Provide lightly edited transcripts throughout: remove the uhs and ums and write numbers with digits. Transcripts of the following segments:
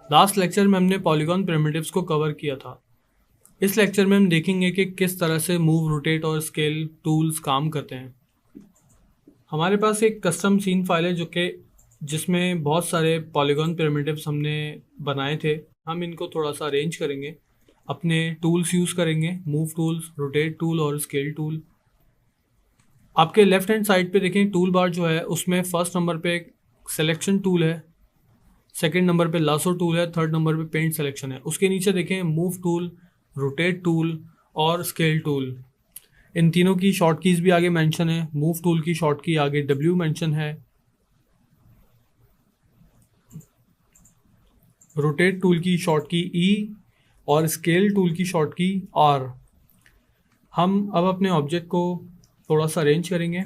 Last lecture में हमने polygon primitives को कवर किया था। इस लेक्चर में हम देखेंगे कि किस तरह से मूव, रोटेट और स्केल टूल्स काम करते हैं। हमारे पास एक कस्टम सीन फाइल है जिसमें बहुत सारे पॉलीगॉन प्रिमिटिव्स हमने बनाए थे। हम इनको थोड़ा सा अरेंज करेंगे, अपने टूल्स यूज़ करेंगे, मूव टूल्स, रोटेट टूल और स्केल टूल। आपके लेफ्ट हैंड साइड पे देखें, टूल बार जो है उसमें फर्स्ट नंबर पे सिलेक्शन टूल है, सेकंड नंबर पे लासो टूल है, थर्ड नंबर पे पेंट सिलेक्शन है। उसके नीचे देखें मूव टूल, रोटेट टूल और स्केल टूल। इन तीनों की शॉर्ट कीज़ भी आगे मेंशन है। मूव टूल की शॉर्ट की आगे W मेंशन है, रोटेट टूल की शॉर्ट की E और स्केल टूल की शॉर्ट की R। हम अब अपने ऑब्जेक्ट को थोड़ा सा अरेंज करेंगे।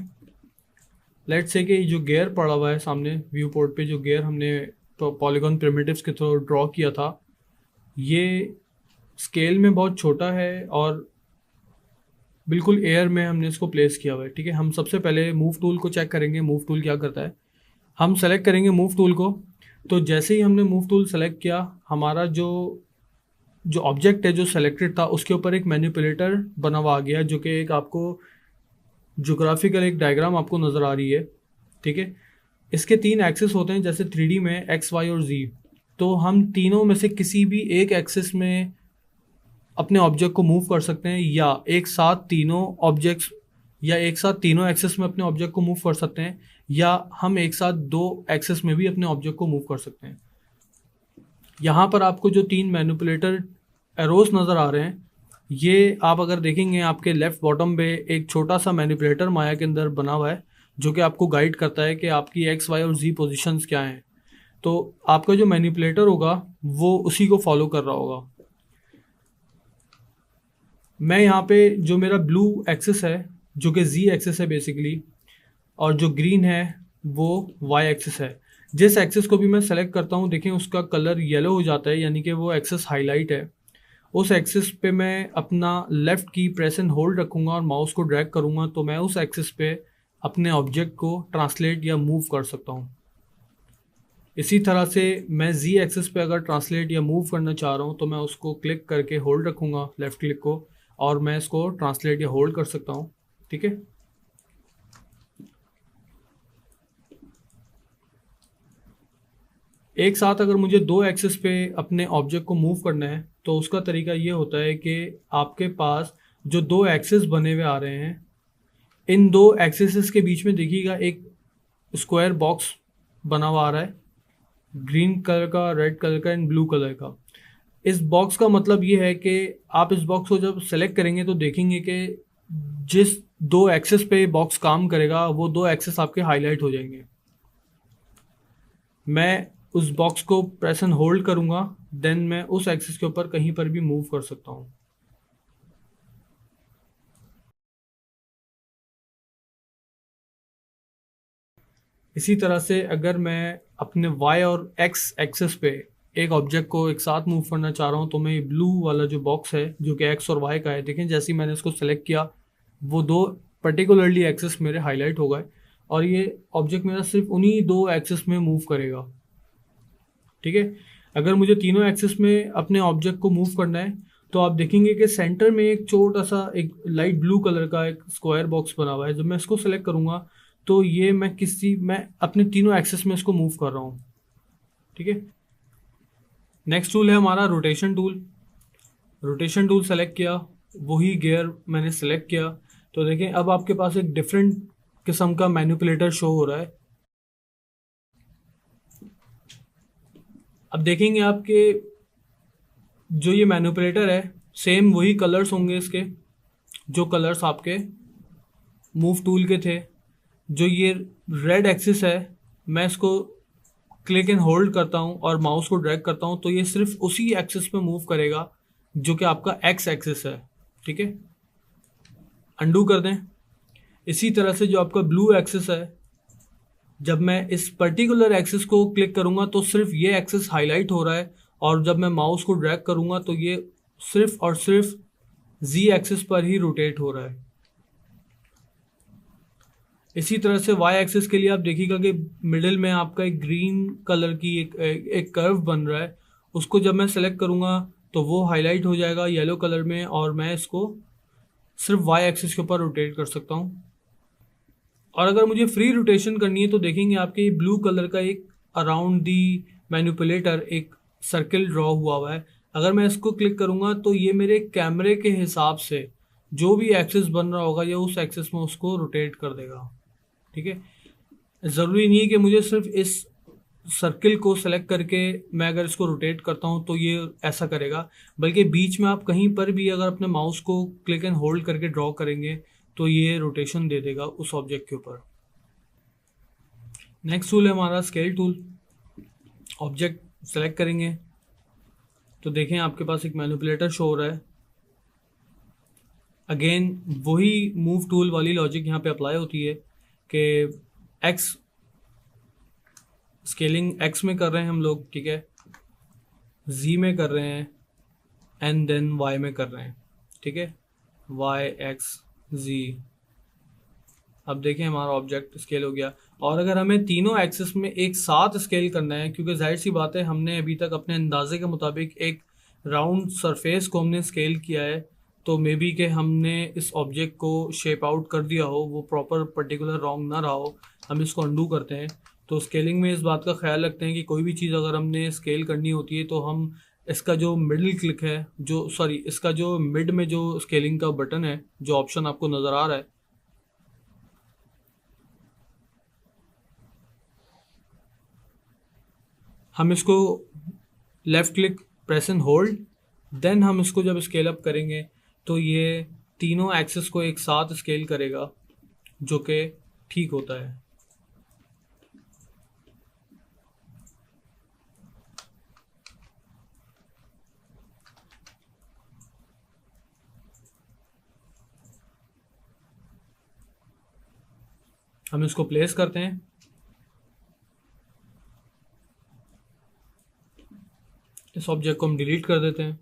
लेट्स से कि जो गियर पड़ा हुआ है सामने व्यू पोर्ट पे, जो गियर हमने पॉलीगॉन प्रिमिटिव्स के थ्रू ड्रॉ किया था, ये स्केल में बहुत छोटा है और बिल्कुल एयर में हमने इसको प्लेस किया हुआ है। ठीक है, हम सबसे पहले मूव टूल को चेक करेंगे। मूव टूल क्या करता है, हम सेलेक्ट करेंगे मूव टूल को। तो जैसे ही हमने मूव टूल सेलेक्ट किया, हमारा जो जो ऑब्जेक्ट है जो सेलेक्टेड था उसके ऊपर एक मैनिपुलेटर बना हुआ आ गया, जो कि एक आपको ज्योग्राफिकल एक डायग्राम आपको नज़र आ रही है। ठीक है, इसके 3 एक्सिस होते हैं जैसे 3D में एक्स, वाई और जी। तो हम तीनों में से किसी भी एक एक्सिस में अपने ऑब्जेक्ट को मूव कर सकते हैं, या एक साथ तीनों ऑब्जेक्ट्स या एक साथ तीनों एक्सेस में अपने ऑब्जेक्ट को मूव कर सकते हैं, या हम एक साथ 2 एक्सेस में भी अपने ऑब्जेक्ट को मूव कर सकते हैं। यहाँ पर आपको जो 3 मैनिपुलेटर एरोस नज़र आ रहे हैं, ये आप अगर देखेंगे आपके लेफ्ट बॉटम पे एक छोटा सा मैनिपुलेटर माया के अंदर बना हुआ है, जो कि आपको गाइड करता है कि आपकी एक्स, वाई और जी पोजीशंस क्या हैं। तो आपका जो मैनिपुलेटर होगा वो उसी को फॉलो कर रहा होगा। मैं यहाँ पे जो मेरा ब्लू एक्सिस है, जो कि जी एक्सिस है बेसिकली, और जो ग्रीन है वो वाई एक्सिस है। जिस एक्सिस को भी मैं सेलेक्ट करता हूँ, देखें उसका कलर येलो हो जाता है, यानी कि वो एक्सिस हाईलाइट है। उस एक्सिस पे मैं अपना लेफ़्ट की प्रेस एंड होल्ड रखूँगा और माउस को ड्रैग करूँगा, तो मैं उस एक्सिस पे अपने ऑब्जेक्ट को ट्रांसलेट या मूव कर सकता हूँ। इसी तरह से मैं जी एक्सिस पे अगर ट्रांसलेट या मूव करना चाह रहा हूँ, तो मैं उसको क्लिक करके होल्ड रखूँगा, लेफ़्ट क्लिक को, और मैं इसको ट्रांसलेट या होल्ड कर सकता हूँ। ठीक है, एक साथ अगर मुझे 2 एक्सिस पे अपने ऑब्जेक्ट को मूव करना है, तो उसका तरीका ये होता है कि आपके पास जो 2 एक्सिस बने हुए आ रहे हैं, इन 2 एक्सिस के बीच में देखिएगा एक स्क्वायर बॉक्स बना हुआ आ रहा है, ग्रीन कलर का, रेड कलर का एंड ब्लू कलर का। इस बॉक्स का मतलब ये है कि आप इस बॉक्स को जब सेलेक्ट करेंगे तो देखेंगे कि जिस 2 एक्सिस पे बॉक्स काम करेगा वो 2 एक्सिस आपके हाईलाइट हो जाएंगे। मैं उस बॉक्स को प्रेस एंड होल्ड करूँगा, देन मैं उस एक्सिस के ऊपर कहीं पर भी मूव कर सकता हूँ। इसी तरह से अगर मैं अपने वाई और एक्स एक्सिस पे एक ऑब्जेक्ट को एक साथ मूव करना चाह रहा हूँ, तो मैं ये ब्लू वाला जो बॉक्स है जो कि एक्स और वाई का है, देखें जैसे ही मैंने इसको सेलेक्ट किया, वो 2 पर्टिकुलरली एक्सिस मेरे हाईलाइट हो गए, और ये ऑब्जेक्ट मेरा सिर्फ उन्हीं 2 एक्सिस में मूव करेगा। ठीक है, अगर मुझे तीनों एक्सिस में अपने ऑब्जेक्ट को मूव करना है, तो आप देखेंगे कि सेंटर में एक छोटा सा एक लाइट ब्लू कलर का एक स्क्वायर बॉक्स बना हुआ है। जब मैं इसको सेलेक्ट करूंगा, तो ये मैं अपने तीनों एक्सिस में इसको मूव कर रहा हूँ। ठीक है, नेक्स्ट टूल है हमारा rotation tool. Rotation tool select किया, वही गियर मैंने सेलेक्ट किया, तो देखें अब आपके पास एक डिफरेंट किस्म का मैनिपुलेटर शो हो रहा है। अब देखेंगे आपके जो ये मैनिपुलेटर है, सेम वही कलर्स होंगे इसके, जो कलर्स आपके मूव टूल के थे। जो ये रेड एक्सिस है, मैं इसको क्लिक एंड होल्ड करता हूँ और माउस को ड्रैग करता हूँ, तो ये सिर्फ उसी एक्सिस पे मूव करेगा जो कि आपका एक्स एक्सिस है। ठीक है, अंडू कर दें। इसी तरह से जो आपका ब्लू एक्सिस है, जब मैं इस पर्टिकुलर एक्सिस को क्लिक करूँगा तो सिर्फ ये एक्सिस हाईलाइट हो रहा है, और जब मैं माउस को ड्रैग करूँगा तो ये सिर्फ और सिर्फ जी एक्सिस पर ही रोटेट हो रहा है। इसी तरह से वाई एक्सिस के लिए आप देखिएगा कि मिडिल में आपका एक ग्रीन कलर की एक कर्व बन रहा है, उसको जब मैं सेलेक्ट करूँगा तो वो हाईलाइट हो जाएगा येलो कलर में, और मैं इसको सिर्फ वाई एक्सिस के ऊपर रोटेट कर सकता हूँ। और अगर मुझे फ्री रोटेशन करनी है तो देखेंगे आपके ब्लू कलर का एक अराउंड दी मैनिपुलेटर एक सर्किल ड्रॉ हुआ है। अगर मैं इसको क्लिक करूँगा तो ये मेरे कैमरे के हिसाब से जो भी एक्सिस बन रहा होगा ये उस एक्सिस में उसको रोटेट कर देगा। ठीक है, ज़रूरी नहीं है कि मुझे सिर्फ इस सर्किल को सेलेक्ट करके मैं अगर इसको रोटेट करता हूँ तो ये ऐसा करेगा, बल्कि बीच में आप कहीं पर भी अगर अपने माउस को क्लिक एंड होल्ड करके ड्रॉ करेंगे तो ये रोटेशन दे देगा उस ऑब्जेक्ट के ऊपर। नेक्स्ट टूल है हमारा स्केल टूल। ऑब्जेक्ट सेलेक्ट करेंगे तो देखें आपके पास एक मैनिपुलेटर शो हो रहा है। अगेन वही मूव टूल वाली लॉजिक यहाँ पे अप्लाई होती है कि एक्स स्केलिंग एक्स में कर रहे हैं हम लोग, ठीक है, जी में कर रहे हैं एंड देन वाई में कर रहे हैं। ठीक है, वाई एक्स जी। अब देखें हमारा ऑब्जेक्ट स्केल हो गया। और अगर हमें तीनों एक्सिस में एक साथ स्केल करना है, क्योंकि जाहिर सी बात है हमने अभी तक अपने अंदाजे के मुताबिक एक राउंड सरफेस को हमने स्केल किया है, तो मे बी कि हमने इस ऑब्जेक्ट को शेप आउट कर दिया हो, वो प्रॉपर पर्टिकुलर रॉन्ग ना रहा हो, हम इसको अंडू करते हैं। तो स्केलिंग में इस बात का ख्याल रखते हैं कि कोई भी चीज़ अगर हमने स्केल करनी होती है तो हम इसका जो मिडिल क्लिक है, जो सॉरी इसका जो मिड में जो स्केलिंग का बटन है, जो ऑप्शन आपको नज़र आ रहा है, हम इसको left click press and hold, then हम इसको जब स्केल अप करेंगे तो ये तीनों एक्सेस को एक साथ स्केल करेगा, जो कि ठीक होता है। हम इसको प्लेस करते हैं। इस ऑब्जेक्ट को हम डिलीट कर देते हैं,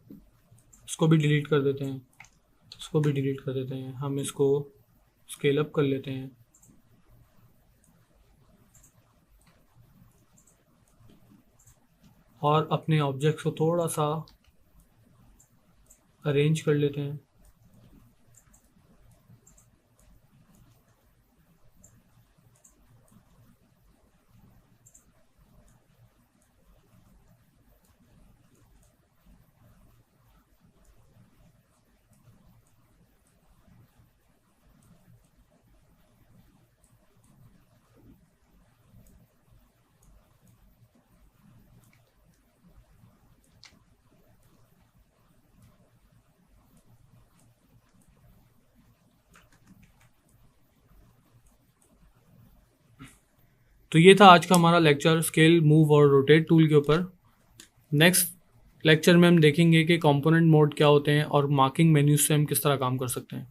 इसको भी डिलीट कर देते हैं, इसको भी डिलीट कर देते हैं। हम इसको स्केल अप कर लेते हैं। और अपने ऑब्जेक्ट्स को थोड़ा सा अरेंज कर लेते हैं। तो ये था आज का हमारा लेक्चर स्केल, मूव और रोटेट टूल के ऊपर। नेक्स्ट लेक्चर में हम देखेंगे कि कंपोनेंट मोड क्या होते हैं और मार्किंग मेन्यूज से हम किस तरह काम कर सकते हैं।